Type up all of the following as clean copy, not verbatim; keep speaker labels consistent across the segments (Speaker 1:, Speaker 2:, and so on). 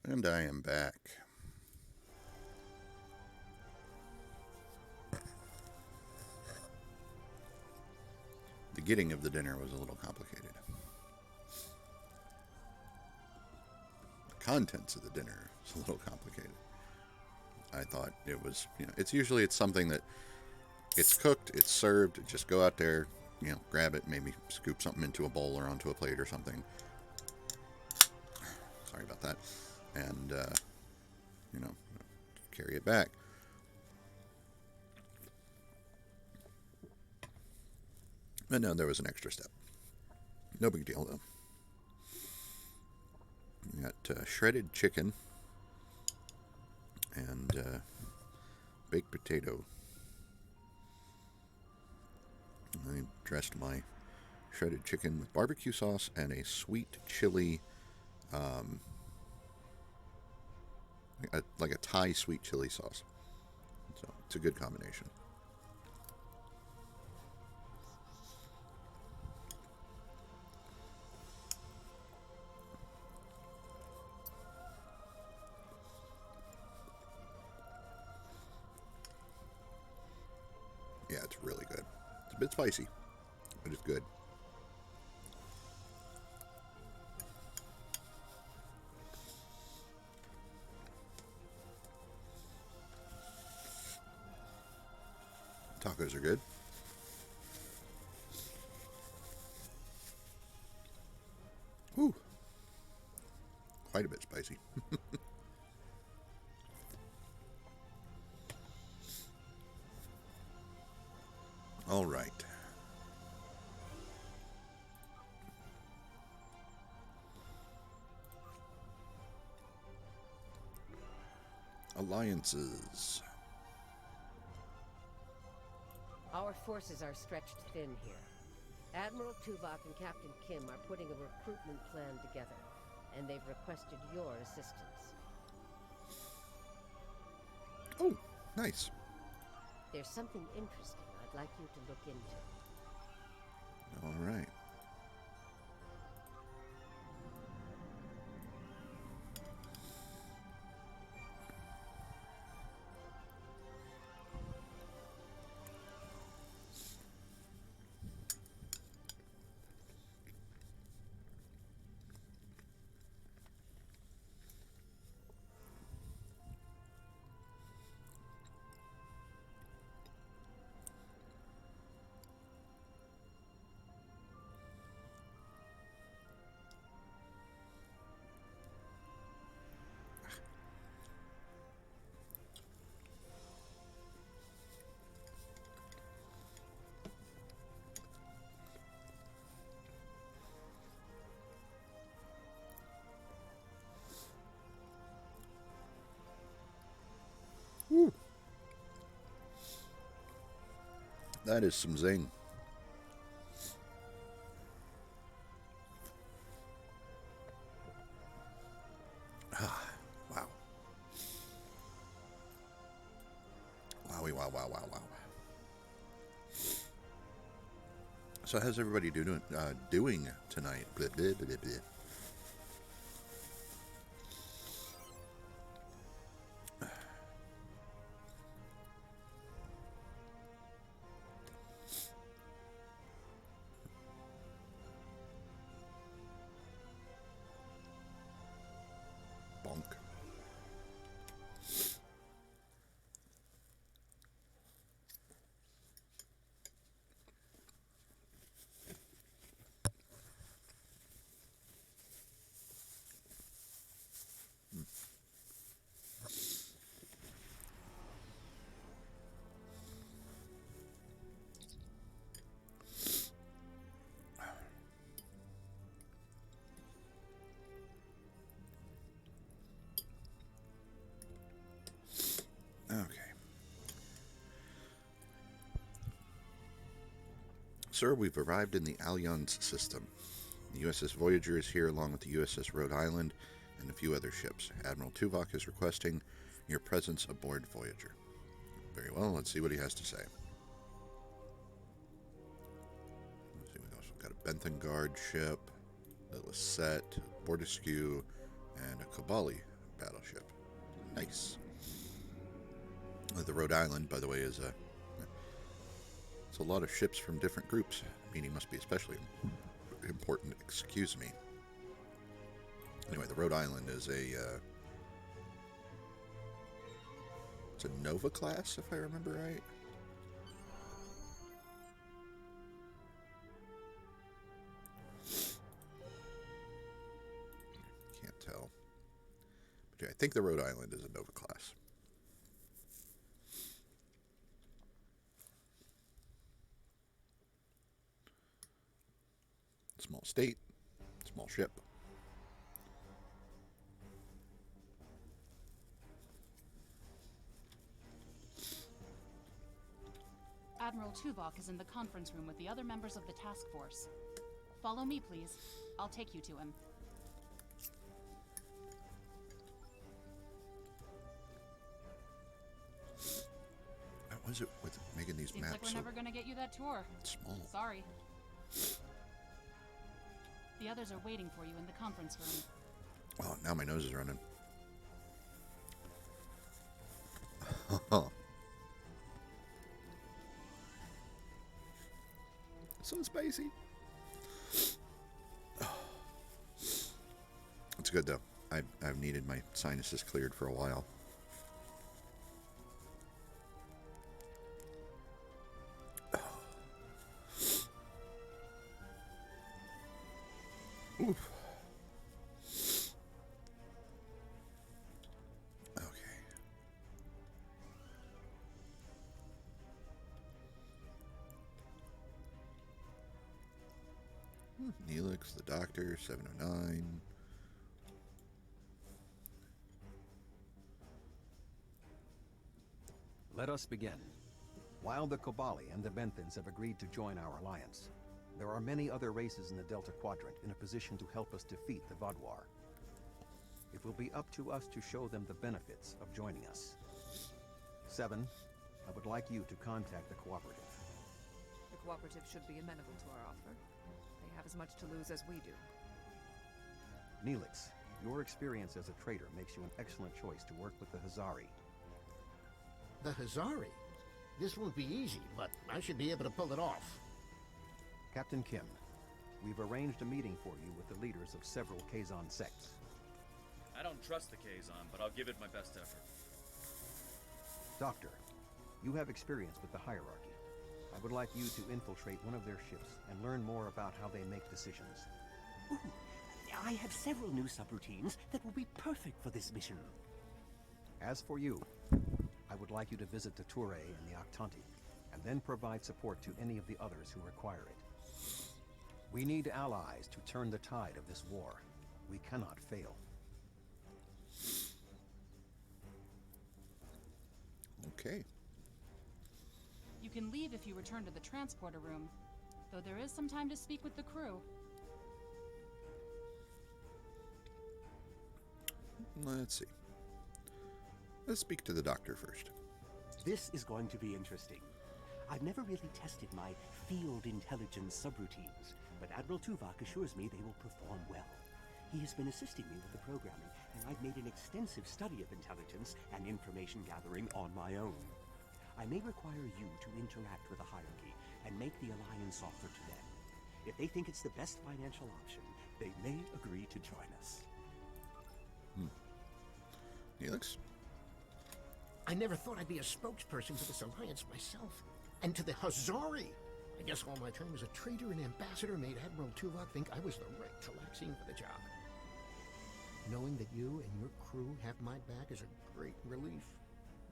Speaker 1: And I am back. The getting of the dinner was a little complicated. The contents of the dinner was a little complicated. I thought it was, it's something that it's cooked, it's served, just go out there, grab it, maybe scoop something into a bowl or onto a plate or something. Sorry about that. And, carry it back. But no, there was an extra step. No big deal, though. We got shredded chicken and baked potato. I dressed my shredded chicken with barbecue sauce and a sweet chili, like a Thai sweet chili sauce. So it's a good combination. Yeah, it's really good. It's a bit spicy, but it's good. Tacos are good. Whew. Quite a bit spicy. All right. Alliances.
Speaker 2: Our forces are stretched thin here. Admiral Tuvok and Captain Kim are putting a recruitment plan together, and they've requested your assistance.
Speaker 1: Oh, nice.
Speaker 2: There's something interesting I'd like you to look into.
Speaker 1: All right. Woo. That is some zing. Ah, wow. Wowie, wow, wow, wow, wow. So how's everybody doing tonight? Blah, blah, blah, blah. Bonk. Okay. Sir, we've arrived in the Allianz system. The U.S.S. Voyager is here along with the U.S.S. Rhode Island and a few other ships. Admiral Tuvok is requesting your presence aboard Voyager. Very well, let's see what he has to say. Let's see, we've also got a Benthen Guard ship, a Lisette, Bordescu, and a Kobali battleship. Nice. The Rhode Island, by the way, is it's a lot of ships from different groups. Meaning must be especially important. Excuse me. Anyway, the Rhode Island is it's a Nova class, if I remember right. Can't tell. But yeah, I think the Rhode Island is a Nova class. Small state, small ship.
Speaker 3: Admiral Tuvok is in the conference room with the other members of the task force. Follow me, please. I'll take you to him.
Speaker 1: What was it with making these
Speaker 3: Seems
Speaker 1: maps
Speaker 3: like we're never gonna get you that tour.
Speaker 1: small?
Speaker 3: Sorry. The others are waiting for you in the conference room.
Speaker 1: Oh, now my nose is running. So spicy. It's good though. I've needed my sinuses cleared for a while. Oof. Okay. Neelix, the Doctor, 709.
Speaker 4: Let us begin. While the Kobali and the Benthans have agreed to join our alliance, there are many other races in the Delta Quadrant in a position to help us defeat the Vaadwaur. It will be up to us to show them the benefits of joining us. 7, I would like you to contact the Cooperative.
Speaker 5: The Cooperative should be amenable to our offer. They have as much to lose as we do.
Speaker 4: Neelix, your experience as a trader makes you an excellent choice to work with the Hazari.
Speaker 6: The Hazari? This won't be easy, but I should be able to pull it off.
Speaker 4: Captain Kim, we've arranged a meeting for you with the leaders of several Kazon sects.
Speaker 7: I don't trust the Kazon, but I'll give it my best effort.
Speaker 4: Doctor, you have experience with the hierarchy. I would like you to infiltrate one of their ships and learn more about how they make decisions.
Speaker 8: Ooh, I have several new subroutines that will be perfect for this mission.
Speaker 4: As for you, I would like you to visit the Toure and the Octanti, and then provide support to any of the others who require it. We need allies to turn the tide of this war. We cannot fail.
Speaker 1: Okay.
Speaker 3: You can leave if you return to the transporter room, though there is some time to speak with the crew.
Speaker 1: Let's see. Let's speak to the Doctor first.
Speaker 8: This is going to be interesting. I've never really tested my field intelligence subroutines, but Admiral Tuvok assures me they will perform well. He has been assisting me with the programming, and I've made an extensive study of intelligence and information gathering on my own. I may require you to interact with the hierarchy and make the alliance offer to them. If they think it's the best financial option, they may agree to join us.
Speaker 1: Neelix?
Speaker 6: I never thought I'd be a spokesperson for this alliance myself. And to the Hazari! I guess all my time as a trader and ambassador made Admiral Tuvok think I was the right Talaxian for the job. Knowing that you and your crew have my back is a great relief.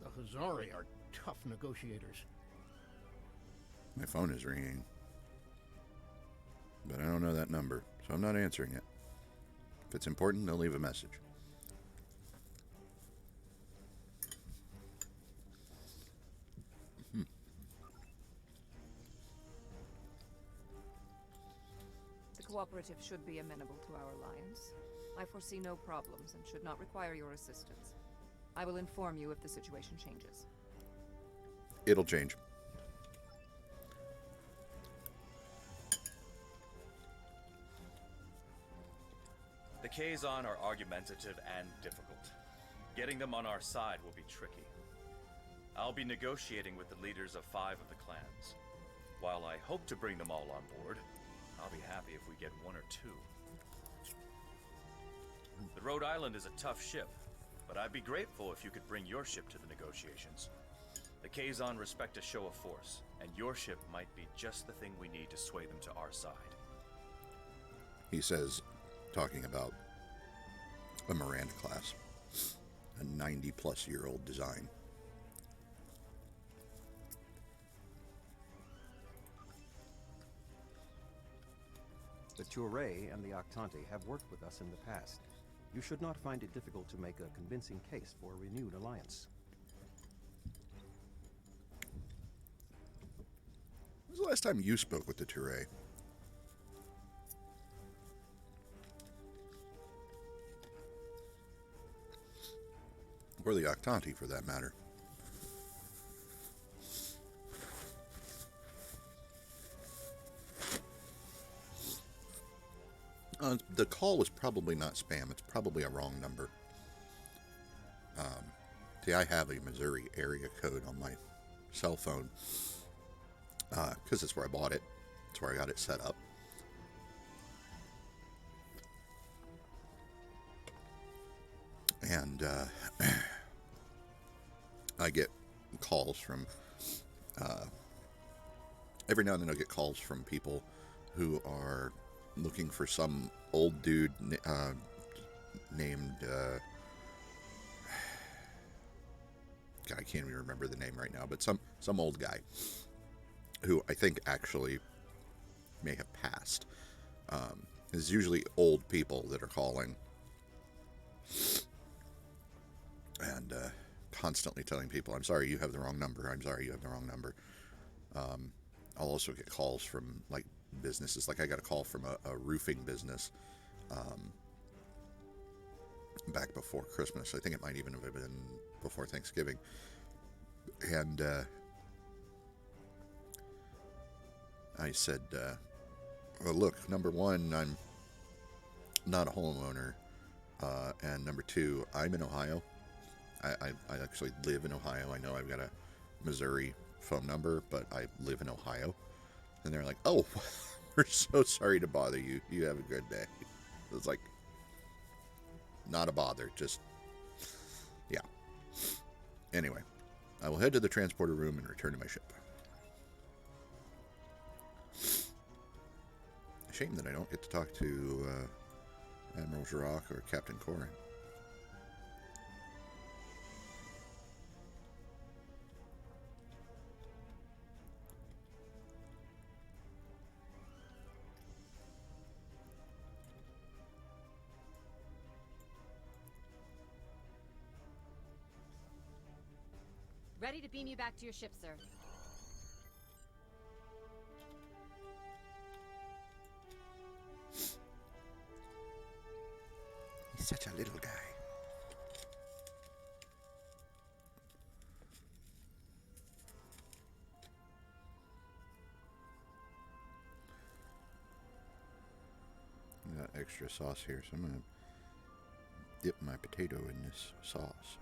Speaker 6: The Hazari are tough negotiators.
Speaker 1: My phone is ringing. But I don't know that number, so I'm not answering it. If it's important, they'll leave a message.
Speaker 5: The Cooperative should be amenable to our alliance. I foresee no problems and should not require your assistance. I will inform you if the situation changes.
Speaker 1: It'll change.
Speaker 7: The Kazon are argumentative and difficult. Getting them on our side will be tricky. I'll be negotiating with the leaders of 5 of the clans. While I hope to bring them all on board, I'll be happy if we get 1 or 2. The Rhode Island is a tough ship, but I'd be grateful if you could bring your ship to the negotiations. The Kazon respect a show of force, and your ship might be just the thing we need to sway them to our side.
Speaker 1: He says, talking about a Miranda class, a 90-plus-year-old design.
Speaker 4: The Touré and the Octante have worked with us in the past. You should not find it difficult to make a convincing case for a renewed alliance.
Speaker 1: When was the last time you spoke with the Touré? Or the Octante, for that matter. The call was probably not spam. It's probably a wrong number. See, I have a Missouri area code on my cell phone because that's where I bought it. That's where I got it set up. And I get calls from... every now and then I'll get calls from people who are looking for some old dude named... God, I can't even remember the name right now, but some old guy who I think actually may have passed. It's usually old people that are calling and constantly telling people, I'm sorry, you have the wrong number. I'm sorry, you have the wrong number. I'll also get calls from like businesses. Like I got a call from a roofing business back before Christmas. I think it might even have been before Thanksgiving. And I said, well, look, number one, I'm not a homeowner. And number two, I'm in Ohio. I actually live in Ohio. I know I've got a Missouri phone number, but I live in Ohio. And they're like, oh, we're so sorry to bother you. You have a good day. It was like, not a bother, just, yeah. Anyway, I will head to the transporter room and return to my ship. Shame that I don't get to talk to Admiral Jirac or Captain Corin.
Speaker 9: Ready to beam you back to your ship, sir.
Speaker 1: He's such a little guy. I got extra sauce here, so I'm going to dip my potato in this sauce.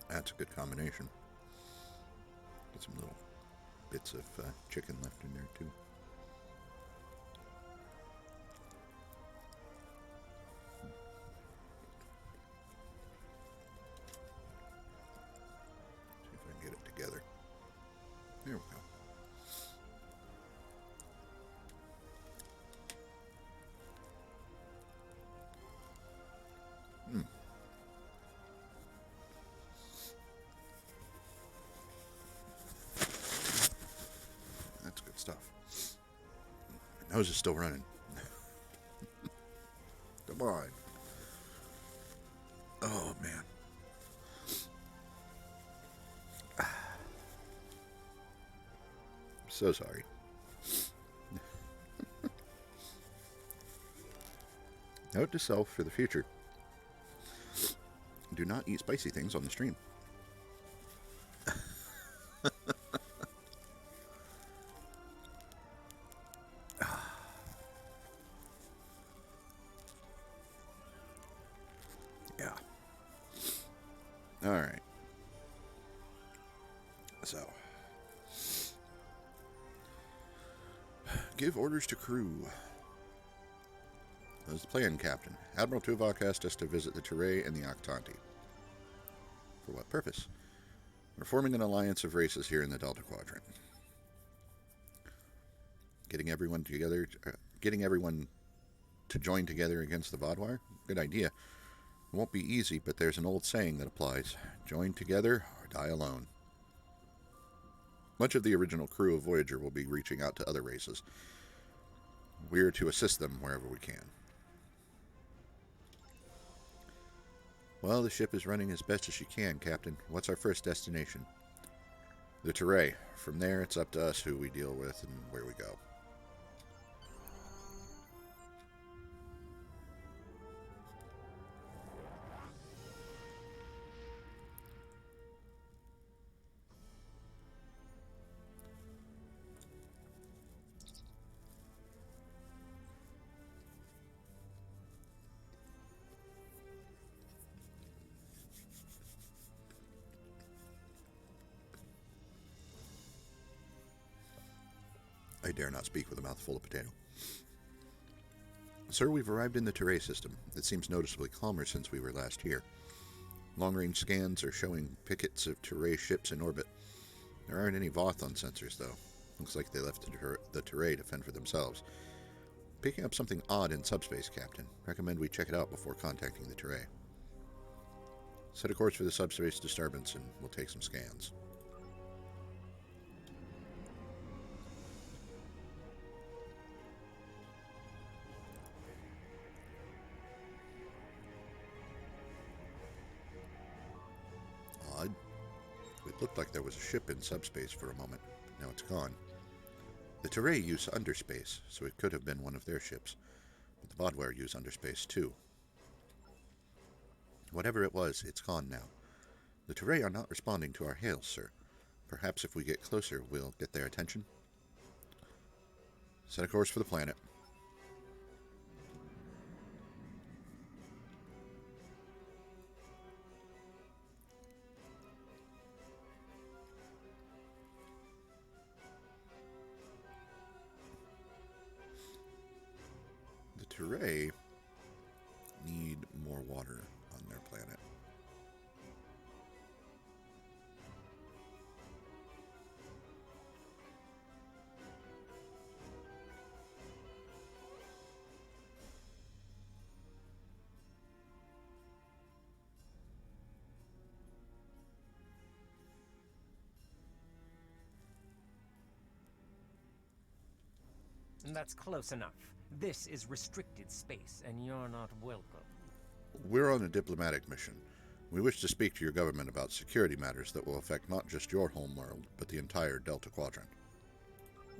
Speaker 1: That's a good combination. Get some little bits of chicken left in there too. See if I can get it together. There we go. That's good stuff. My nose is still running. Come on. Oh, man. I'm so sorry. Note to self for the future. Do not eat spicy things on the stream. Yeah. All right. So, give orders to crew. That was the plan, Captain. Admiral Tuvok asked us to visit the Teray and the Octanti. For what purpose? We're forming an alliance of races here in the Delta Quadrant. Getting everyone to join together against the Vaadwaur? Good idea. It won't be easy, but there's an old saying that applies. Join together or die alone. Much of the original crew of Voyager will be reaching out to other races. We're to assist them wherever we can. Well, the ship is running as best as she can, Captain. What's our first destination? The Teray. From there, it's up to us who we deal with and where we go. I dare not speak with a mouthful of potato. Sir, we've arrived in the Teray system. It seems noticeably calmer since we were last here. Long-range scans are showing pickets of Teray ships in orbit. There aren't any Voth on sensors, though. Looks like they left the Teray to fend for themselves. Picking up something odd in subspace, Captain. Recommend we check it out before contacting the Teray. Set a course for the subspace disturbance, and we'll take some scans. Odd. It looked like there was a ship in subspace for a moment. Now it's gone. The Teray use underspace, so it could have been one of their ships. But the Vaadwaur use underspace too. Whatever it was, it's gone now. The Teray are not responding to our hails, sir. Perhaps if we get closer, we'll get their attention. Set a course for the planet. The Teray need more water on their planet.
Speaker 10: That's close enough. This is restricted space, and you're not welcome.
Speaker 1: We're on a diplomatic mission. We wish to speak to your government about security matters that will affect not just your homeworld, but the entire Delta Quadrant.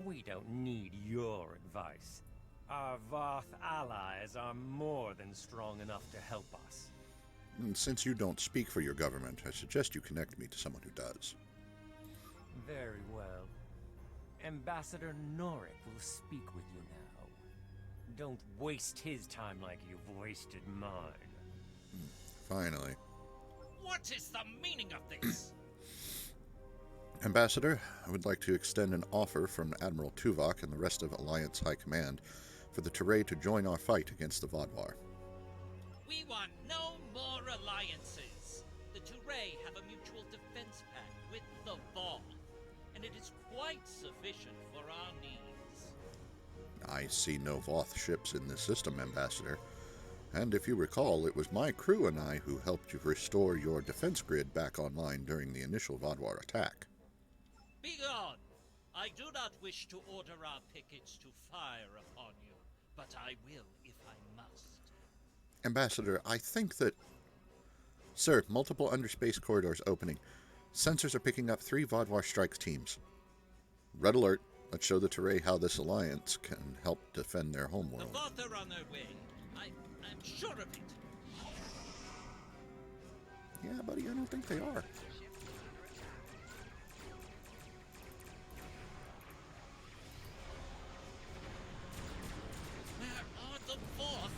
Speaker 10: We don't need your advice. Our Voth allies are more than strong enough to help us.
Speaker 1: And since you don't speak for your government, I suggest you connect me to someone who does.
Speaker 10: Very well. Ambassador Norik will speak with you now. Don't waste his time like you've wasted mine.
Speaker 1: Finally.
Speaker 11: What is the meaning of this?
Speaker 1: Ambassador, I would like to extend an offer from Admiral Tuvok and the rest of Alliance High Command for the Teray to join our fight against the Vaadwaur.
Speaker 11: We want no more alliances. The Teray have a mutual defense pact with the Vault, and it is quite sufficient for our needs.
Speaker 1: I see no Voth ships in this system, Ambassador. And if you recall, it was my crew and I who helped you restore your defense grid back online during the initial Vaadwaur attack.
Speaker 11: Begone! I do not wish to order our pickets to fire upon you, but I will if I must.
Speaker 1: Ambassador, I think that... Sir, multiple underspace corridors opening. Sensors are picking up 3 Vaadwaur strikes teams. Red alert. Let's show the Teray how this alliance can help defend their homeworld.
Speaker 11: The Voth are on their way. I'm sure of it.
Speaker 1: Yeah, buddy, I don't think they are.
Speaker 11: Where are the Voth?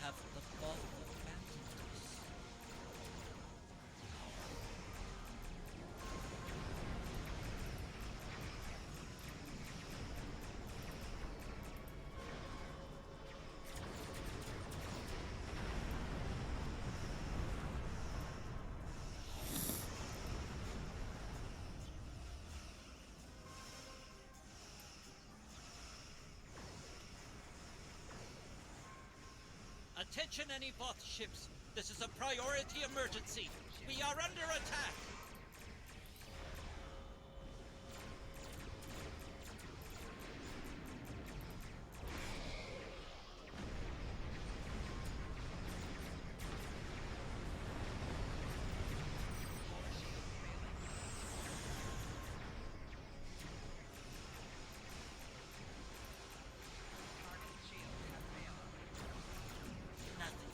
Speaker 11: Have the Voth abandoned us? Attention any Voth ships. This is a priority emergency. We are under attack. Nothing.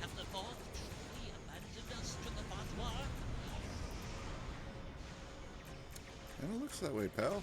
Speaker 11: Have the Voth truly abandoned us to the Vaadwaur?
Speaker 1: And it looks that way, pal.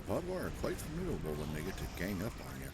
Speaker 1: Vaadwaur are quite formidable when they get to gang up on you.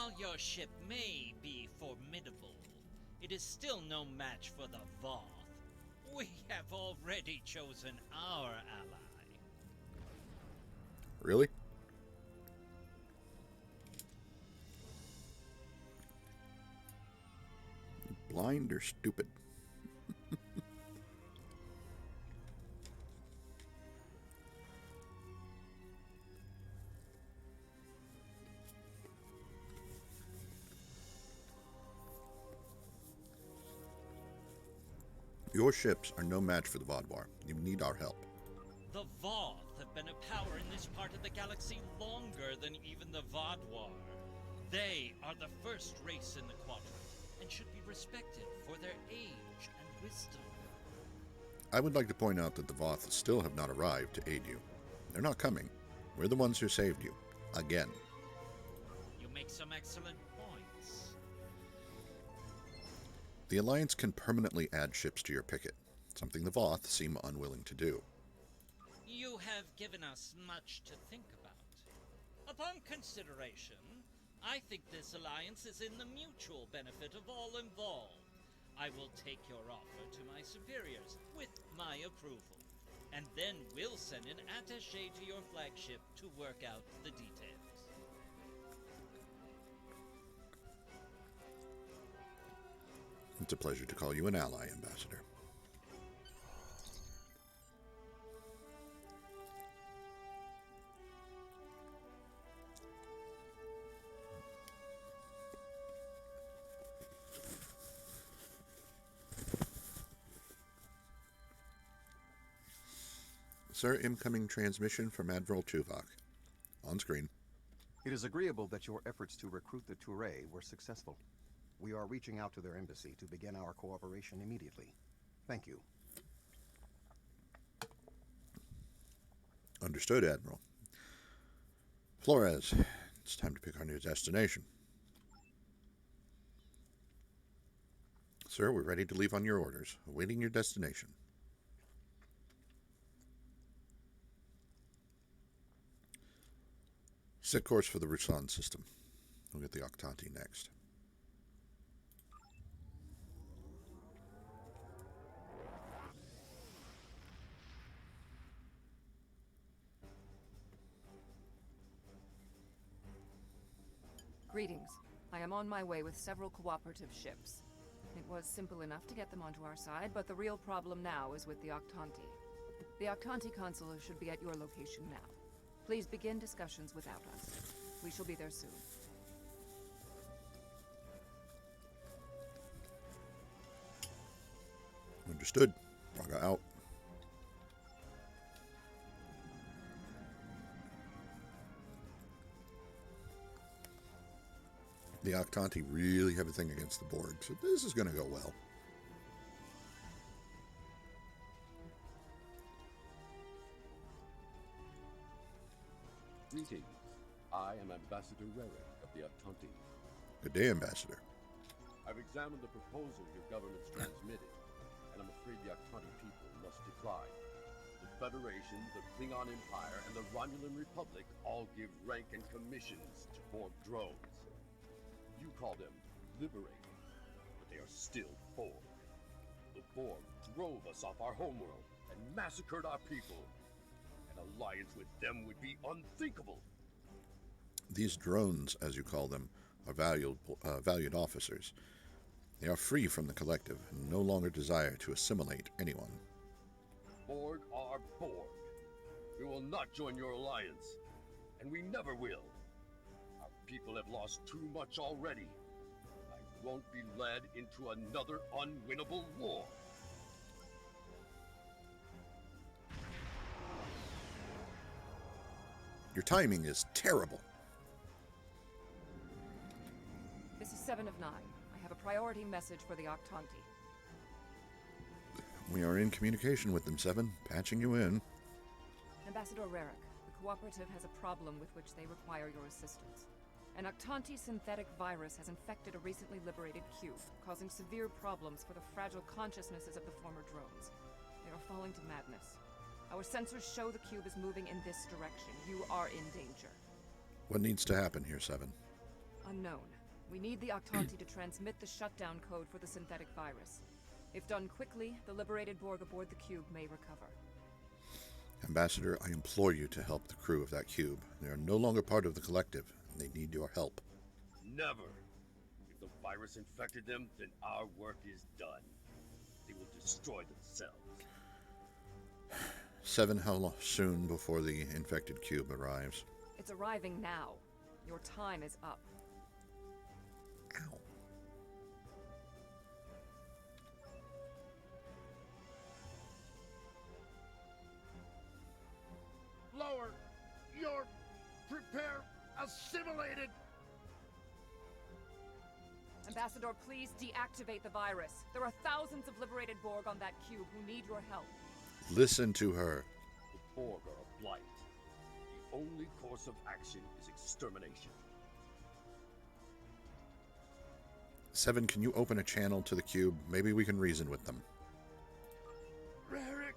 Speaker 11: While your ship may be formidable, it is still no match for the Voth. We have already chosen our ally.
Speaker 1: Really? Blind or stupid? Your ships are no match for the Vaadwaur. You need our help.
Speaker 11: The Voth have been a power in this part of the galaxy longer than even the Vaadwaur. They are the first race in the quadrant, and should be respected for their age and wisdom.
Speaker 1: I would like to point out that the Voth still have not arrived to aid you. They're not coming. We're the ones who saved you. Again.
Speaker 11: You make some excellent points.
Speaker 1: The Alliance can permanently add ships to your picket, something the Voth seem unwilling to do.
Speaker 11: You have given us much to think about. Upon consideration, I think this alliance is in the mutual benefit of all involved. I will take your offer to my superiors with my approval, and then we'll send an attaché to your flagship to work out the details.
Speaker 1: It's a pleasure to call you an ally, Ambassador. Sir, incoming transmission from Admiral Tuvok. On screen.
Speaker 4: It is agreeable that your efforts to recruit the Touré were successful. We are reaching out to their embassy to begin our cooperation immediately. Thank you.
Speaker 1: Understood, Admiral. Flores, it's time to pick our new destination. Sir, we're ready to leave on your orders, awaiting your destination. Set course for the Rusan system. We'll get the Octanti next.
Speaker 5: Greetings. I am on my way with several cooperative ships. It was simple enough to get them onto our side, but the real problem now is with the Octanti. The Octanti consul should be at your location now. Please begin discussions without us. We shall be there soon.
Speaker 1: Understood. Braga out. The Octanti really have a thing against the Borg, so this is going to go well.
Speaker 12: Greetings. I am Ambassador Rerick of the Octanti.
Speaker 1: Good day, Ambassador.
Speaker 12: I've examined the proposal your government's transmitted, and I'm afraid the Octanti people must decline. The Federation, the Klingon Empire, and the Romulan Republic all give rank and commissions to Borg drones. You call them liberated, but they are still Borg. The Borg drove us off our homeworld and massacred our people. An alliance with them would be unthinkable.
Speaker 1: These drones, as you call them, are valued officers. They are free from the collective and no longer desire to assimilate anyone.
Speaker 12: Borg are Borg. We will not join your alliance, and we never will. Our people have lost too much already. I won't be led into another unwinnable war.
Speaker 1: Your timing is terrible.
Speaker 5: This is 7 of 9. I have a priority message for the Octanti.
Speaker 1: We are in communication with them, Seven. Patching you in.
Speaker 5: Ambassador Rerick, the Cooperative has a problem with which they require your assistance. An Octanti synthetic virus has infected a recently liberated cube, causing severe problems for the fragile consciousnesses of the former drones. They are falling to madness. Our sensors show the cube is moving in this direction. You are in danger.
Speaker 1: What needs to happen here, Seven?
Speaker 5: Unknown. We need the Octanti to transmit the shutdown code for the synthetic virus. If done quickly, the liberated Borg aboard the cube may recover.
Speaker 1: Ambassador, I implore you to help the crew of that cube. They are no longer part of the collective, and they need your help.
Speaker 12: Never. If the virus infected them, then our work is done. They will destroy themselves.
Speaker 1: 7, how soon before the infected cube arrives?
Speaker 5: It's arriving now. Your time is up.
Speaker 1: Ow.
Speaker 6: Lower! You're... assimilated!
Speaker 5: Ambassador, please deactivate the virus. There are thousands of liberated Borg on that cube who need your help.
Speaker 1: Listen to her.
Speaker 12: The Borg are a blight. The only course of action is extermination.
Speaker 1: 7, can you open a channel to the cube? Maybe we can reason with them.
Speaker 6: Rarick!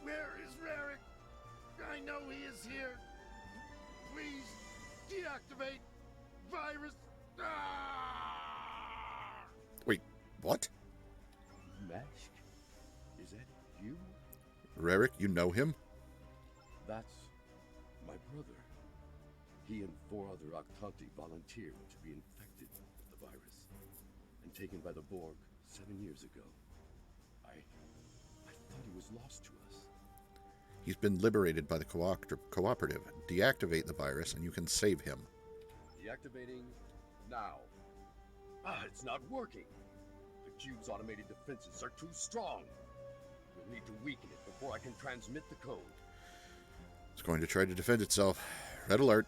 Speaker 6: Where is Rarick? I know he is here. Please, deactivate virus. Ah!
Speaker 1: Wait, what?
Speaker 12: Meshk? Is that you?
Speaker 1: Rarick, you know him?
Speaker 12: That's my brother. He and 4 other Octanti volunteered to be infected with the virus and taken by the Borg 7 years ago. I thought he was lost to us.
Speaker 1: He's been liberated by the cooperative. Deactivate the virus and you can save him.
Speaker 12: Deactivating now. It's not working. The cube's automated defenses are too strong. We'll need to weaken it before I can transmit the code.
Speaker 1: It's going to try to defend itself. Red alert.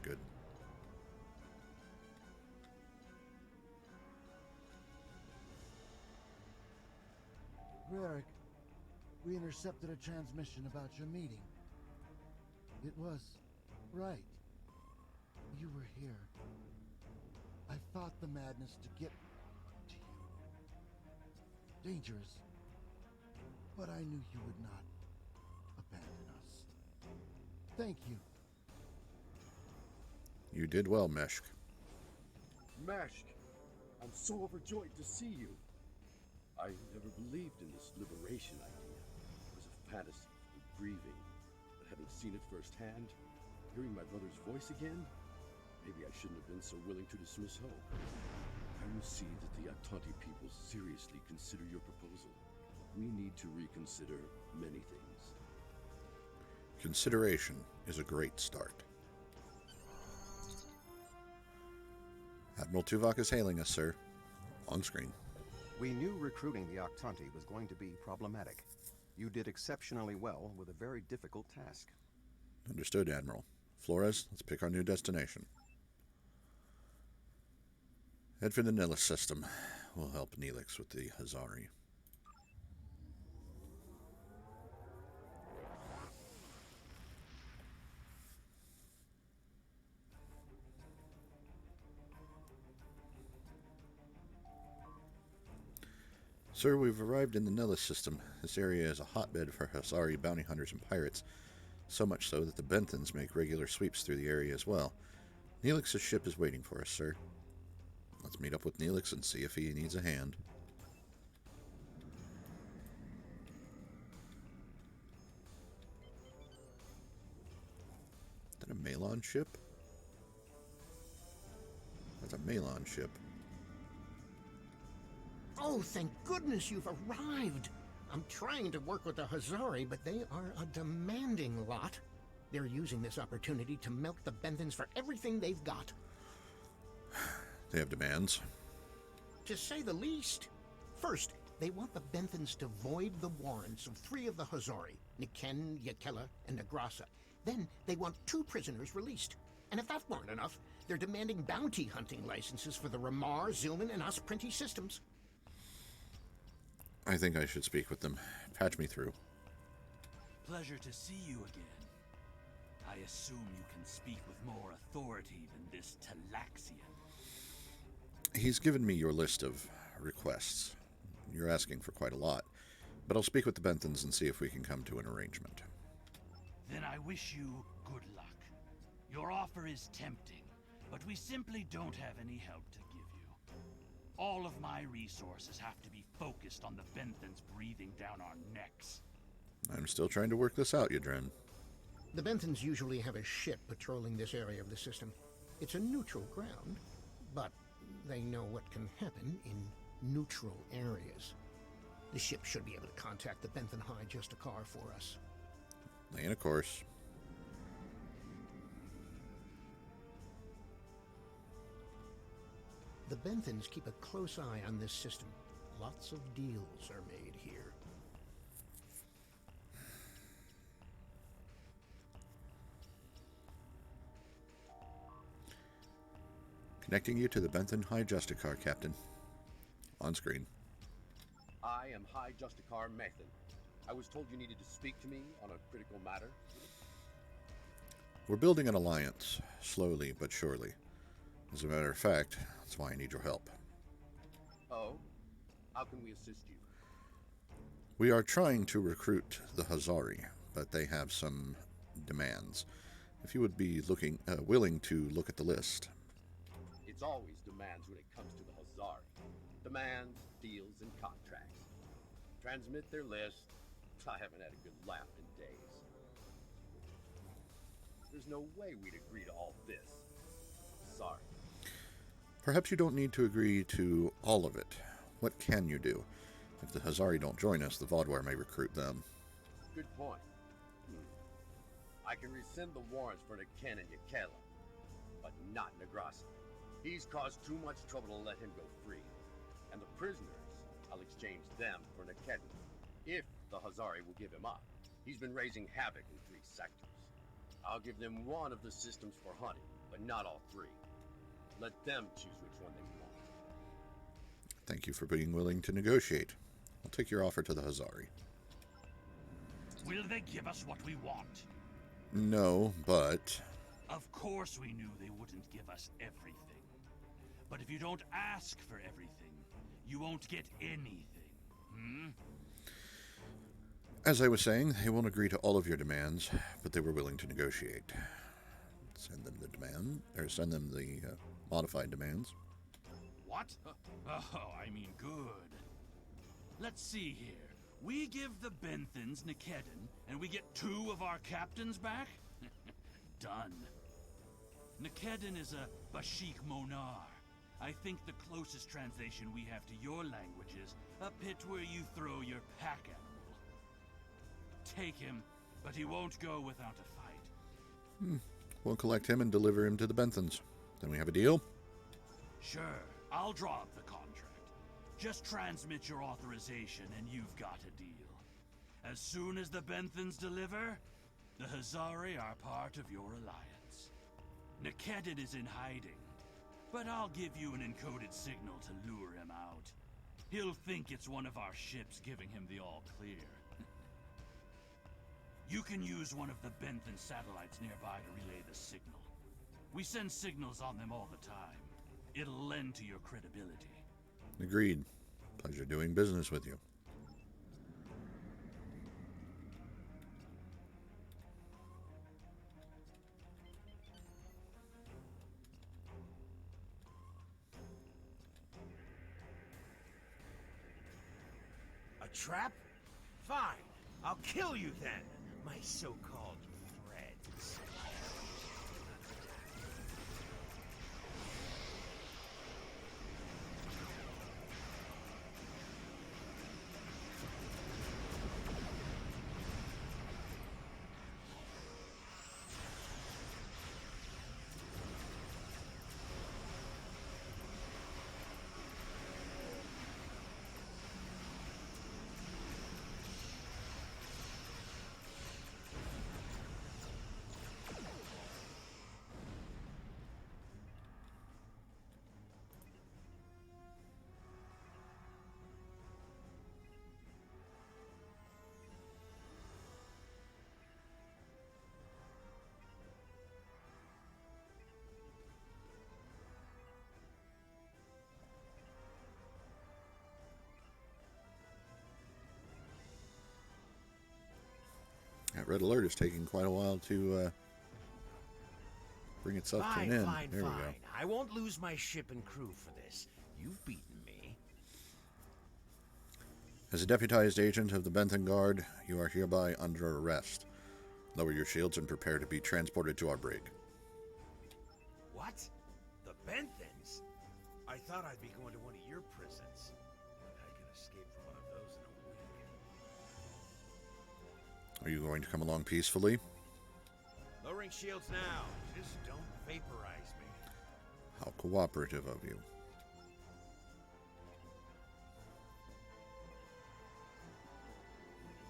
Speaker 1: Good.
Speaker 13: Rarick, we intercepted a transmission about your meeting. It was right. You were here. I fought the madness to get to you. Dangerous. But I knew you would not abandon us. Thank you.
Speaker 1: You did well, Meshk.
Speaker 12: Meshk, I'm so overjoyed to see you. I never believed in this liberation idea. It was a fantasy and grieving. But having seen it firsthand, hearing my brother's voice again, maybe I shouldn't have been so willing to dismiss hope. I will see that the Octanti people seriously consider your proposal. We need to reconsider many things.
Speaker 1: Consideration is a great start. Admiral Tuvok is hailing us, sir. On screen.
Speaker 4: We knew recruiting the Octanti was going to be problematic. You did exceptionally well with a very difficult task.
Speaker 1: Understood, Admiral. Flores, let's pick our new destination. Head for the Nihilus system. We'll help Neelix with the Hazari. Sir, we've arrived in the Nihilus system. This area is a hotbed for Hazari bounty hunters and pirates, so much so that the Benthans make regular sweeps through the area as well. Neelix's ship is waiting for us, sir. Let's meet up with Neelix and see if he needs a hand. Is that a Malon ship? That's a Malon ship.
Speaker 6: Oh, thank goodness you've arrived. I'm trying to work with the Hazari, but they are a demanding lot. They're using this opportunity to milk the Benthans for everything they've got.
Speaker 1: They have demands.
Speaker 6: To say the least. First, they want the Benthans to void the warrants of 3 of the Hazari, Niken, Yakela, and Negrasa. Then they want 2 prisoners released. And if that weren't enough, they're demanding bounty hunting licenses for the Ramar, Zilman, and Osprinty systems.
Speaker 1: I think I should speak with them. Patch me through.
Speaker 14: Pleasure to see you again. I assume you can speak with more authority than this Talaxian.
Speaker 1: He's given me your list of requests. You're asking for quite a lot, but I'll speak with the Benthans and see if we can come to an arrangement.
Speaker 14: Then I wish you good luck. Your offer is tempting, but we simply don't have any help to give you. All of my resources have to be focused on the Benthans breathing down our necks.
Speaker 1: I'm still trying to work this out, Yadren.
Speaker 6: The Benthans usually have a ship patrolling this area of the system. It's a neutral ground, but they know what can happen in neutral areas. The ship should be able to contact the Benthan High Justicar for us.
Speaker 1: And of course.
Speaker 6: The Benthans keep a close eye on this system. Lots of deals are made here.
Speaker 1: Connecting you to the Benthan High Justicar, Captain. On screen.
Speaker 12: I am High Justicar Methan. I was told you needed to speak to me on a critical matter.
Speaker 1: We're building an alliance, slowly but surely. As a matter of fact, that's why I need your help.
Speaker 12: Oh? How can we assist you?
Speaker 1: We are trying to recruit the Hazari, but they have some demands. If you would be willing to look at the list.
Speaker 12: It's always demands when it comes to the Hazari. Demands, deals, and contracts. Transmit their list. I haven't had a good laugh in days. There's no way we'd agree to all this. Sorry.
Speaker 1: Perhaps you don't need to agree to all of it. What can you do? If the Hazari don't join us, the Vaadwaur may recruit them.
Speaker 12: Good point. I can rescind the warrants for Niken and Yakela, but not Negrasa. He's caused too much trouble to let him go free. And the prisoners, I'll exchange them for Niken, if the Hazari will give him up. He's been raising havoc in 3 sectors. I'll give them one of the systems for hunting, but not all 3. Let them choose which one they want.
Speaker 1: Thank you for being willing to negotiate. I'll take your offer to the Hazari.
Speaker 14: Will they give us what we want?
Speaker 1: No, but...
Speaker 14: Of course we knew they wouldn't give us everything. But if you don't ask for everything, you won't get anything.
Speaker 1: As I was saying, they won't agree to all of your demands, but they were willing to negotiate. Send them the demand, or send them the modified demands.
Speaker 14: What? Oh, I mean good. Let's see here. We give the Benthans Nikedon, and we get 2 of our captains back? Done. Nikedon is a Bashik Monar. I think the closest translation we have to your language is a pit where you throw your pack animal. Take him, but he won't go without a fight.
Speaker 1: We'll collect him and deliver him to the Benthans. Then we have a deal?
Speaker 14: Sure, I'll draw up the contract. Just transmit your authorization and you've got a deal. As soon as the Benthans deliver, the Hazari are part of your alliance. Nikedon is in hiding, but I'll give you an encoded signal to lure him out. He'll think it's one of our ships giving him the all-clear. You can use one of the Benthan satellites nearby to relay the signal. We send signals on them all the time. It'll lend to your credibility.
Speaker 1: Agreed. Pleasure doing business with you.
Speaker 15: A trap? Fine. I'll kill you then, my so-called friends.
Speaker 1: That red alert is taking quite a while to bring itself to an end. There we go.
Speaker 15: I won't lose my ship and crew for this. You've beaten me.
Speaker 1: As a deputized agent of the Benthen Guard, you are hereby under arrest. Lower your shields and prepare to be transported to our brig.
Speaker 15: What? The Benthens? I thought I'd be going to one of your prisons. I can escape from one of those in a week.
Speaker 1: Are you going to come along peacefully?
Speaker 15: Lowering shields now. Just don't vaporize me.
Speaker 1: How cooperative of you.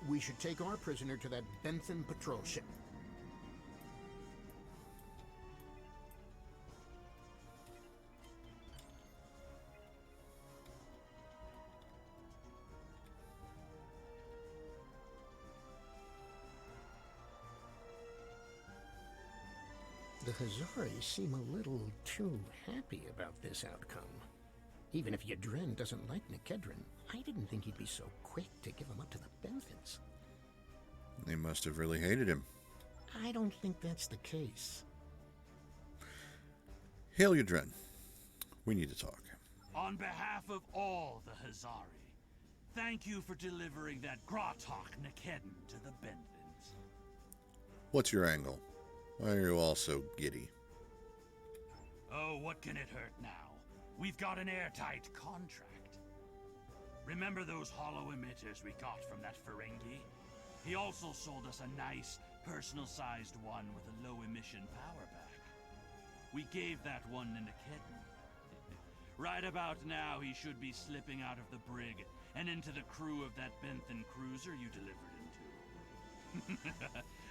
Speaker 6: We should take our prisoner to that Benthen patrol ship. The Hazari seem a little too happy about this outcome. Even if Yadren doesn't like Nikedren, I didn't think he'd be so quick to give him up to the Benthens.
Speaker 1: They must have really hated him.
Speaker 6: I don't think that's the case.
Speaker 1: Hail Yadren. We need to talk.
Speaker 14: On behalf of all the Hazari, thank you for delivering that Gratok Nikedden to the Benthens.
Speaker 1: What's your angle? Why are you all so giddy?
Speaker 14: Oh, what can it hurt now? We've got an airtight contract. Remember those hollow emitters we got from that Ferengi? He also sold us a nice, personal-sized one with a low-emission power pack. We gave that one to Nikedden. Right about now, he should be slipping out of the brig and into the crew of that Benthen cruiser you delivered him to.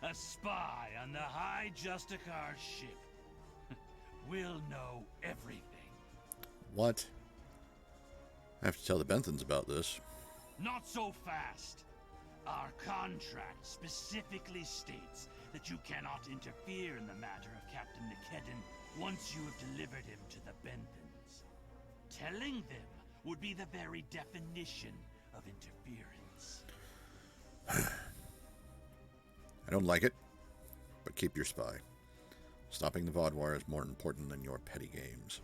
Speaker 14: A spy on the High Justicar ship. We'll know everything.
Speaker 1: What? I have to tell the Benthens about this.
Speaker 14: Not so fast. Our contract specifically states that you cannot interfere in the matter of Captain Nikedden once you have delivered him to the Benthens. Telling them would be the very definition of interference.
Speaker 1: I don't like it, but keep your spy. Stopping the Vaadwaur is more important than your petty games.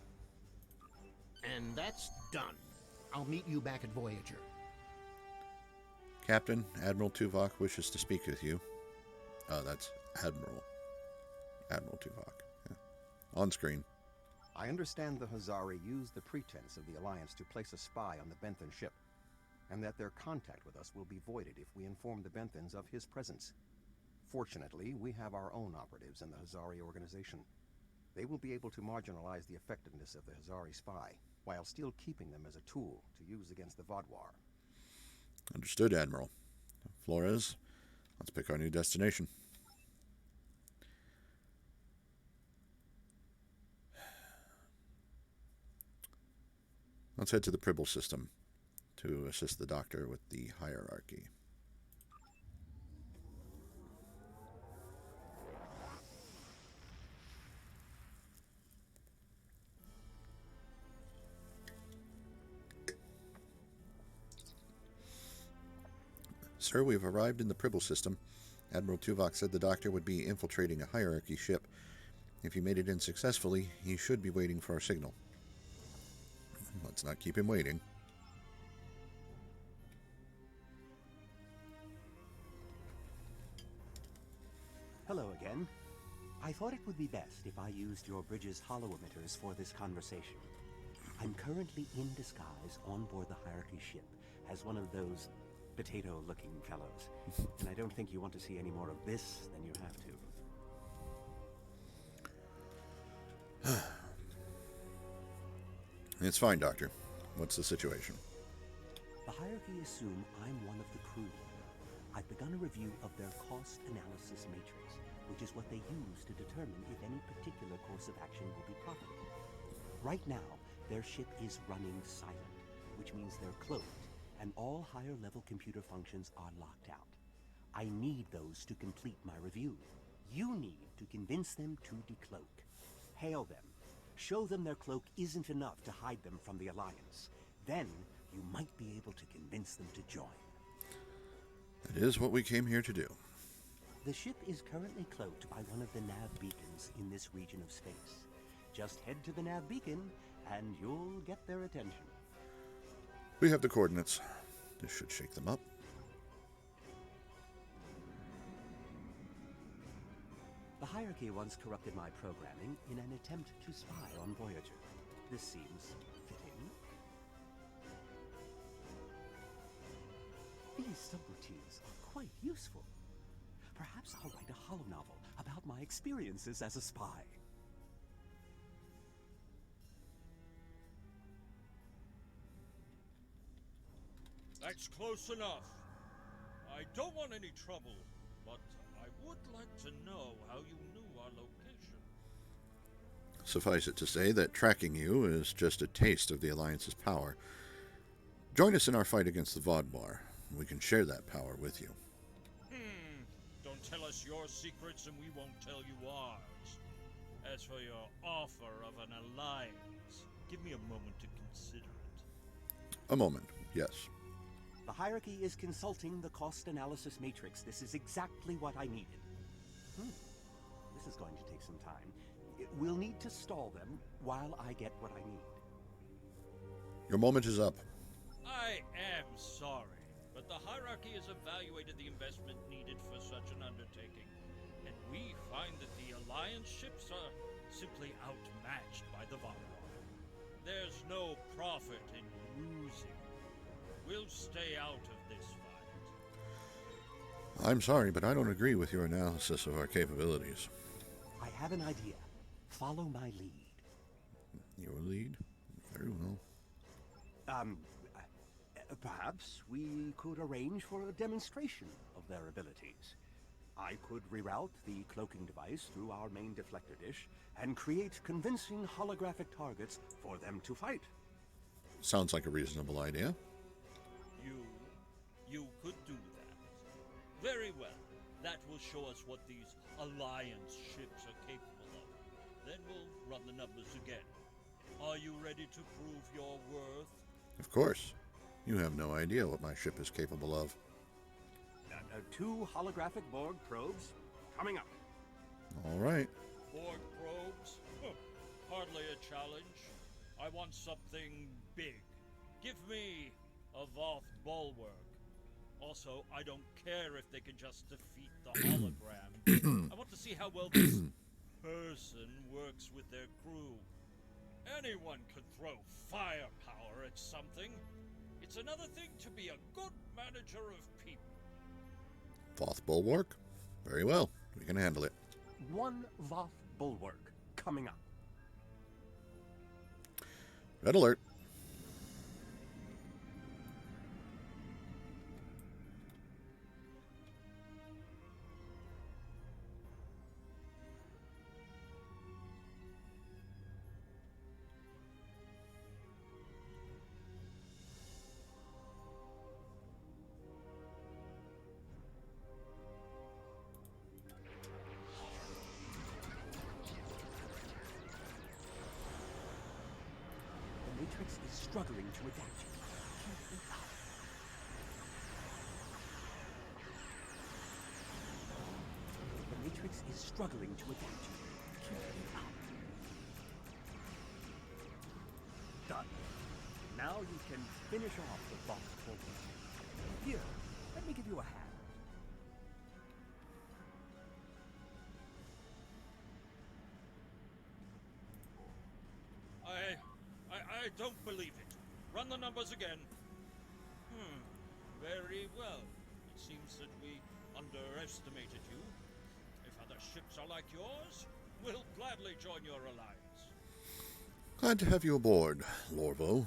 Speaker 6: And that's done. I'll meet you back at Voyager.
Speaker 1: Captain, Admiral Tuvok wishes to speak with you. That's Admiral. Admiral Tuvok. Yeah. On screen.
Speaker 4: I understand the Hazari used the pretense of the Alliance to place a spy on the Benthen ship, and that their contact with us will be voided if we inform the Benthens of his presence. Fortunately, we have our own operatives in the Hazari organization. They will be able to marginalize the effectiveness of the Hazari spy, while still keeping them as a tool to use against the Vaadwaur.
Speaker 1: Understood, Admiral. Flores, let's pick our new destination. Let's head to the Pribble system to assist the Doctor with the hierarchy. Sir, we've arrived in the Pribble system. Admiral Tuvok said the Doctor would be infiltrating a hierarchy ship. If he made it in successfully, he should be waiting for our signal. Let's not keep him waiting.
Speaker 8: Hello again. I thought it would be best if I used your bridge's hollow emitters for this conversation. I'm currently in disguise on board the hierarchy ship as one of those potato-looking fellows, and I don't think you want to see any more of this than you have to.
Speaker 1: It's fine, Doctor. What's the situation?
Speaker 8: The hierarchy assume I'm one of the crew. I've begun a review of their cost analysis matrix, which is what they use to determine if any particular course of action will be profitable. Right now, their ship is running silent, which means they're cloaked, and all higher-level computer functions are locked out. I need those to complete my review. You need to convince them to decloak. Hail them. Show them their cloak isn't enough to hide them from the Alliance. Then, you might be able to convince them to join.
Speaker 1: That is what we came here to do.
Speaker 8: The ship is currently cloaked by one of the nav beacons in this region of space. Just head to the nav beacon, and you'll get their attention.
Speaker 1: We have the coordinates. This should shake them up.
Speaker 8: The hierarchy once corrupted my programming in an attempt to spy on Voyager. This seems fitting. These subroutines are quite useful. Perhaps I'll write a holonovel about my experiences as a spy.
Speaker 11: That's close enough. I don't want any trouble, but I would like to know how you knew our location.
Speaker 1: Suffice it to say that tracking you is just a taste of the Alliance's power. Join us in our fight against the Vaadwaur. We can share that power with you.
Speaker 11: Don't tell us your secrets and we won't tell you ours. As for your offer of an alliance, give me a moment to consider it.
Speaker 1: A moment, yes.
Speaker 8: The hierarchy is consulting the cost analysis matrix. This is exactly what I needed. This is going to take some time. We'll need to stall them while I get what I need.
Speaker 1: Your moment is up.
Speaker 11: I am sorry, but the hierarchy has evaluated the investment needed for such an undertaking, and we find that the Alliance ships are simply outmatched by the Vaadwaur. There's no profit in losing. We'll stay out of this fight.
Speaker 1: I'm sorry, but I don't agree with your analysis of our capabilities.
Speaker 8: I have an idea. Follow my lead.
Speaker 1: Your lead? Very well.
Speaker 8: Perhaps we could arrange for a demonstration of their abilities. I could reroute the cloaking device through our main deflector dish and create convincing holographic targets for them to fight.
Speaker 1: Sounds like a reasonable idea.
Speaker 11: You could do that. Very well. That will show us what these Alliance ships are capable of. Then we'll run the numbers again. Are you ready to prove your worth?
Speaker 1: Of course. You have no idea what my ship is capable of.
Speaker 8: 2 holographic Borg probes coming up.
Speaker 1: All right.
Speaker 11: Borg probes? Hardly a challenge. I want something big. Give me a Voth bulwark. Also, I don't care if they can just defeat the hologram. I want to see how well this person works with their crew. Anyone can throw firepower at something. It's another thing to be a good manager of people.
Speaker 1: Voth bulwark? Very well. We can handle it.
Speaker 8: 1 Voth bulwark coming up.
Speaker 1: Red alert.
Speaker 8: The Matrix is struggling to adapt. Keep it up. The Matrix is struggling to adapt. Keep it up. Done. Now you can finish off the box for me. Here, let me give you a hand.
Speaker 11: I don't believe it. Run the numbers again. Very well. It seems that we underestimated you. If other ships are like yours, we'll gladly join your alliance.
Speaker 1: Glad to have you aboard, Lorvo.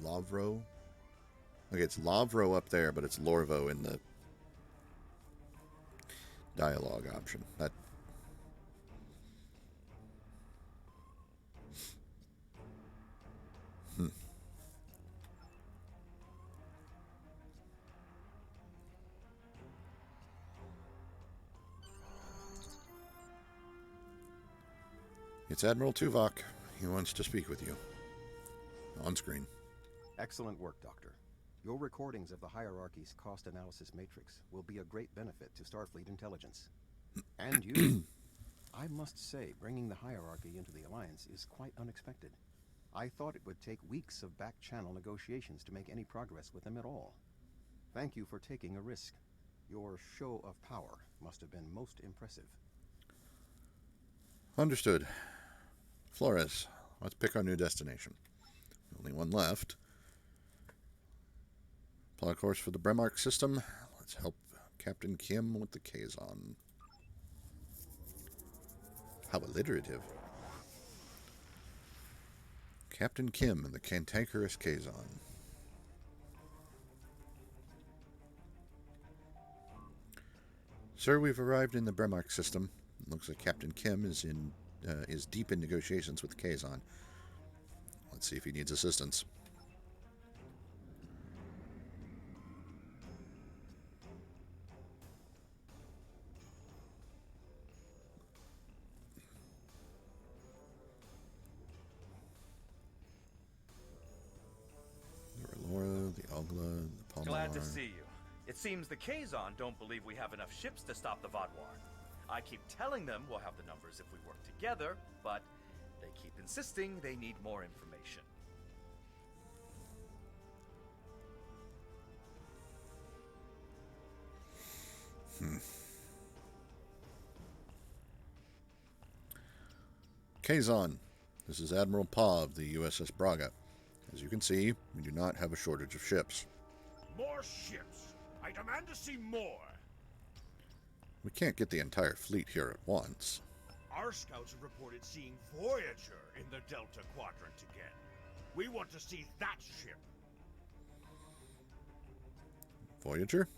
Speaker 1: Lavro? Okay, it's Lavro up there, but it's Lorvo in the dialogue option. That. It's Admiral Tuvok. He wants to speak with you. On screen.
Speaker 4: Excellent work, Doctor. Your recordings of the hierarchy's cost analysis matrix will be a great benefit to Starfleet intelligence. And you. I must say, bringing the hierarchy into the Alliance is quite unexpected. I thought it would take weeks of back-channel negotiations to make any progress with them at all. Thank you for taking a risk. Your show of power must have been most impressive.
Speaker 1: Understood. Flores, let's pick our new destination. Only one left. Plot course for the Bremark system. Let's help Captain Kim with the Kazon. How alliterative. Captain Kim and the cantankerous Kazon. Sir, we've arrived in the Bremark system. It looks like Captain Kim is deep in negotiations with the Kazon. Let's see if he needs assistance. The Relora, the Ogla, the Palmar.
Speaker 7: Glad to see you. It seems the Kazon don't believe we have enough ships to stop the Vaadwaur. I keep telling them we'll have the numbers if we work together, but they keep insisting they need more information.
Speaker 1: Kazon, this is Admiral Pa of the U.S.S. Braga. As you can see, we do not have a shortage of ships.
Speaker 15: More ships! I demand to see more!
Speaker 1: We can't get the entire fleet here at once.
Speaker 15: Our scouts have reported seeing Voyager in the Delta Quadrant again. We want to see that ship.
Speaker 1: Voyager?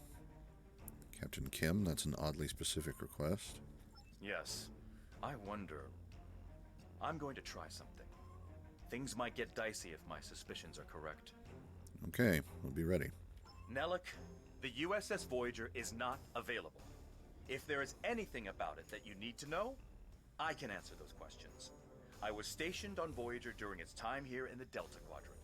Speaker 1: Captain Kim, that's an oddly specific request.
Speaker 7: Yes. I wonder... I'm going to try something. Things might get dicey if my suspicions are correct.
Speaker 1: Okay, we'll be ready.
Speaker 7: Nellick, the U.S.S. Voyager is not available. If there is anything about it that you need to know, I can answer those questions. I was stationed on Voyager during its time here in the Delta Quadrant.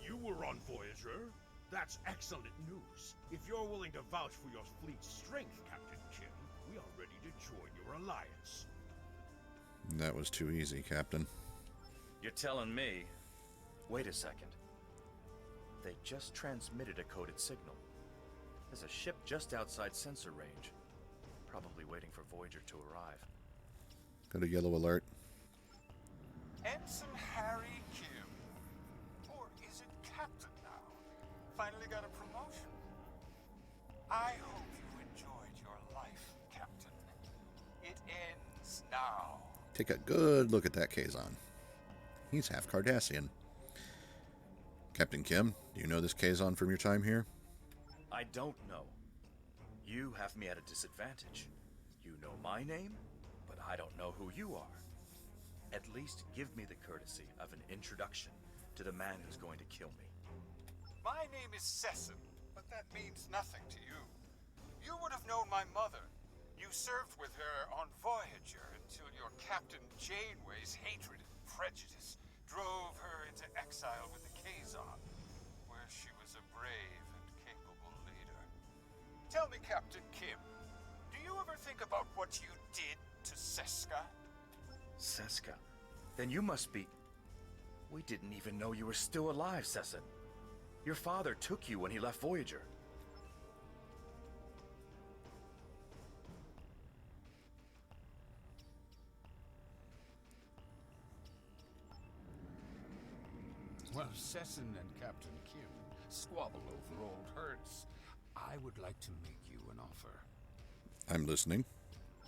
Speaker 15: You were on Voyager? That's excellent news. If you're willing to vouch for your fleet's strength, Captain Kim, we are ready to join your alliance.
Speaker 1: That was too easy, Captain.
Speaker 7: You're telling me... Wait a second. They just transmitted a coded signal. There's a ship just outside sensor range. Probably waiting for Voyager to arrive.
Speaker 1: Got a yellow alert.
Speaker 16: Ensign Harry Kim. Or is it Captain now? Finally got a promotion. I hope you enjoyed your life, Captain. It ends now.
Speaker 1: Take a good look at that Kazon. He's half Cardassian. Captain Kim, do you know this Kazon from your time here?
Speaker 7: I don't know. You have me at a disadvantage. You know my name, but I don't know who you are. At least give me the courtesy of an introduction to the man who's going to kill me.
Speaker 16: My name is Sesson, but that means nothing to you. You would have known my mother. You served with her on Voyager until your Captain Janeway's hatred and prejudice drove her into exile with the Kazon, where she was a brave and capable leader. Tell me, Captain Kim, do you ever think about what you did to Seska?
Speaker 7: Seska? Then you must be... We didn't even know you were still alive, Sesson. Your father took you when he left Voyager.
Speaker 17: Well, Sesson and Captain Kim squabble over old hurts. I would like to make you an offer.
Speaker 1: I'm listening.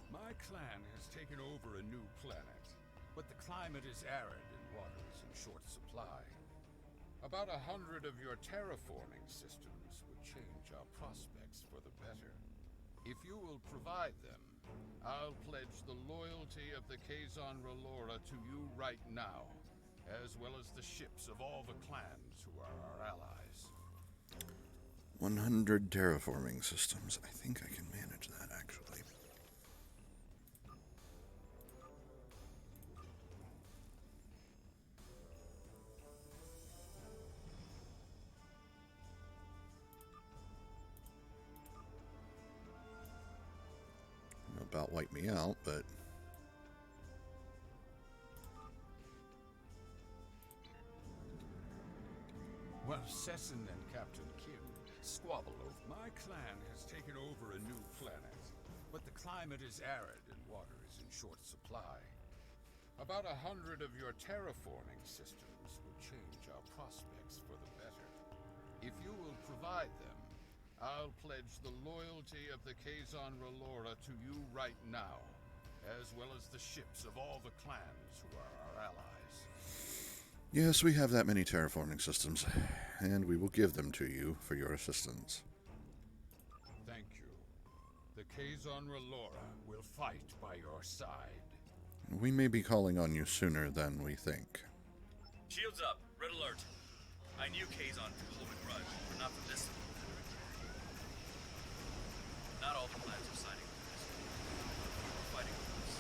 Speaker 17: My clan has taken over a new planet, but the climate is arid and water is in short supply. About 100 of your terraforming systems would change our prospects for the better. If you will provide them, I'll pledge the loyalty of the Kazon Relora to you right now, as well as the ships of all the clans who are our allies.
Speaker 1: 100 terraforming systems. I think I can manage that, actually. not wipe me out, but...
Speaker 17: Well, Sesson and Captain Kim squabble over. My clan has taken over a new planet, but the climate is arid and water is in short supply. About 100 of your terraforming systems would change our prospects for the better. If you will provide them, I'll pledge the loyalty of the Kazon Relora to you right now, as well as the ships of all the clans who are our allies.
Speaker 1: Yes, we have that many terraforming systems, and we will give them to you for your assistance.
Speaker 17: Thank you. The Kazon Relora will fight by your side.
Speaker 1: We may be calling on you sooner than we think.
Speaker 7: Shields up. Red alert. I knew Kazon would hold a grudge, but not for this. Not all the clans are siding with this. We're fighting with us.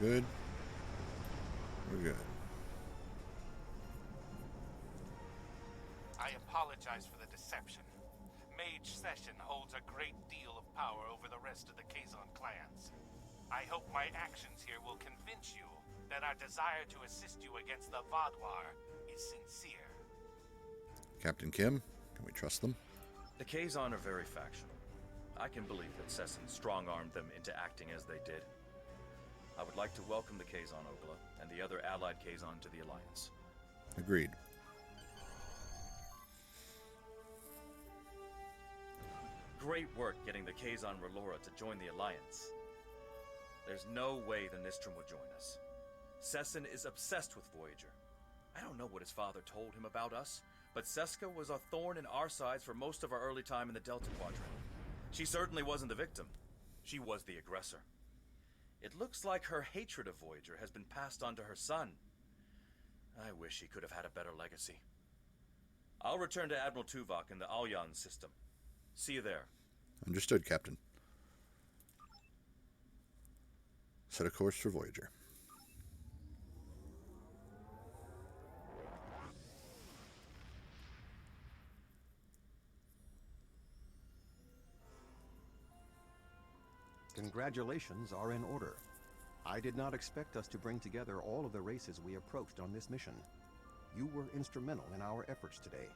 Speaker 1: We're good. We're good.
Speaker 18: I apologize for the deception. Mage Session holds a great deal of power over the rest of the Kazon clans. I hope my actions here will convince you that our desire to assist you against the Vaadwaur is sincere.
Speaker 1: Captain Kim, can we trust them?
Speaker 7: The Kazon are very factional. I can believe that Sesson strong-armed them into acting as they did. I would like to welcome the Kazon Ogla and the other allied Kazon to the Alliance.
Speaker 1: Agreed.
Speaker 7: Great work getting the Kazon Relora to join the Alliance. There's no way the Nistrum will join us. Sesson is obsessed with Voyager. I don't know what his father told him about us, but Seska was a thorn in our sides for most of our early time in the Delta Quadrant. She certainly wasn't the victim. She was the aggressor. It looks like her hatred of Voyager has been passed on to her son. I wish he could have had a better legacy. I'll return to Admiral Tuvok in the Alyan system. See you there.
Speaker 1: Understood, Captain. Set a course for Voyager.
Speaker 4: Congratulations are in order. I did not expect us to bring together all of the races we approached on this mission. You were instrumental in our efforts today.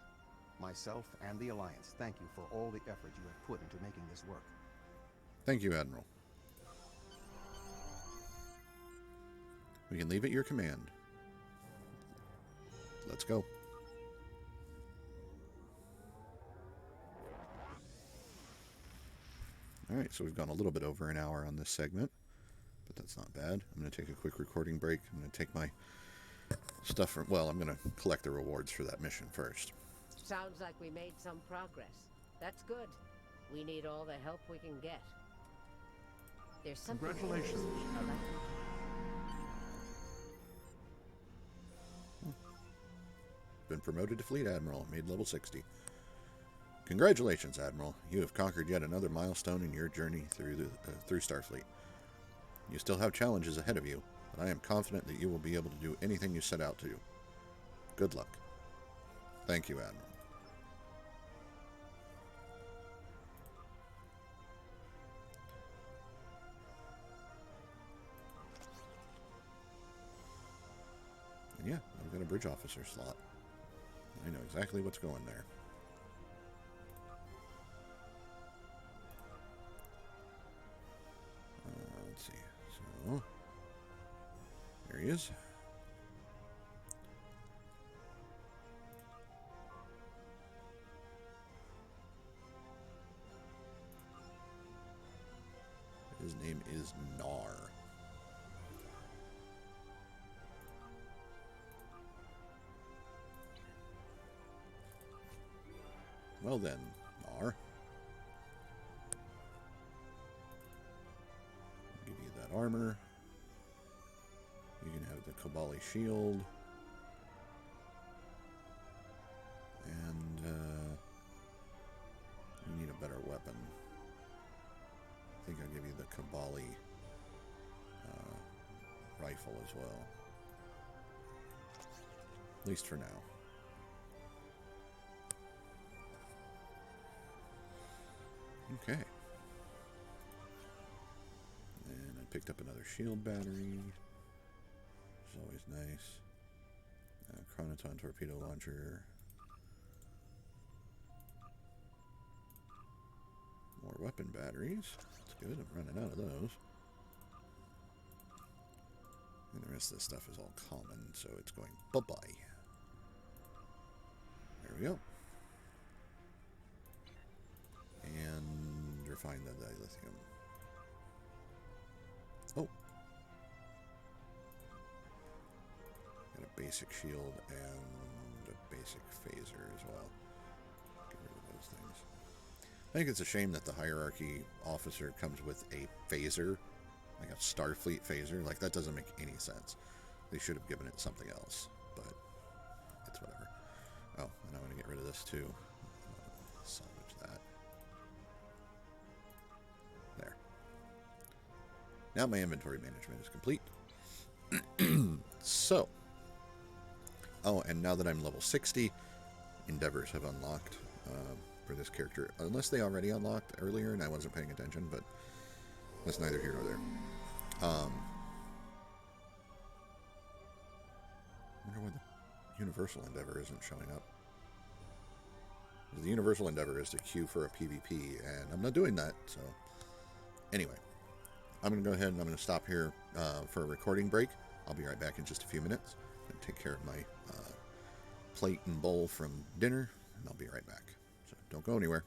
Speaker 4: Myself and the Alliance thank you for all the effort you have put into making this work.
Speaker 1: Thank you, Admiral. We can leave at your command. Let's go. Alright, so we've gone a little bit over an hour on this segment, but that's not bad. I'm going to take a quick recording break. I'm going to take my stuff from... Well, I'm going to collect the rewards for that mission first.
Speaker 2: Sounds like we made some progress. That's good. We need all the help we can get. There's something...
Speaker 15: Congratulations.
Speaker 1: Been promoted to Fleet Admiral, made level 60. Congratulations, Admiral. You have conquered yet another milestone in your journey through Starfleet. You still have challenges ahead of you, but I am confident that you will be able to do anything you set out to do. Good luck. Thank you, Admiral. And yeah, I've got a bridge officer slot. I know exactly what's going there. Let's see. So, there he is. His name is Nar. Well then, Nar. Give you that armor. You can have the Kabali shield. And you need a better weapon. I think I'll give you the Kabali rifle as well. At least for now. Okay. And I picked up another shield battery, which is always nice. Chronoton torpedo launcher. More weapon batteries. That's good. I'm running out of those. And the rest of this stuff is all common, so it's going bye-bye. There we go. And refine the dilithium. Oh. Got a basic shield and a basic phaser as well. Get rid of those things. I think it's a shame that the hierarchy officer comes with a phaser, like a Starfleet phaser. Like, that doesn't make any sense. They should have given it something else, but it's whatever. Oh, and I want to get rid of this too. Salvage that. There. Now my inventory management is complete. So. Oh, and now that I'm level 60, endeavors have unlocked for this character. Unless they already unlocked earlier and I wasn't paying attention, but that's neither here nor there. I wonder why the Universal Endeavor isn't showing up. The Universal Endeavor is to queue for a PvP, and I'm not doing that, so... Anyway, I'm going to go ahead and I'm going to stop here for a recording break. I'll be right back in just a few minutes. I'm going to take care of my plate and bowl from dinner, and I'll be right back. So don't go anywhere.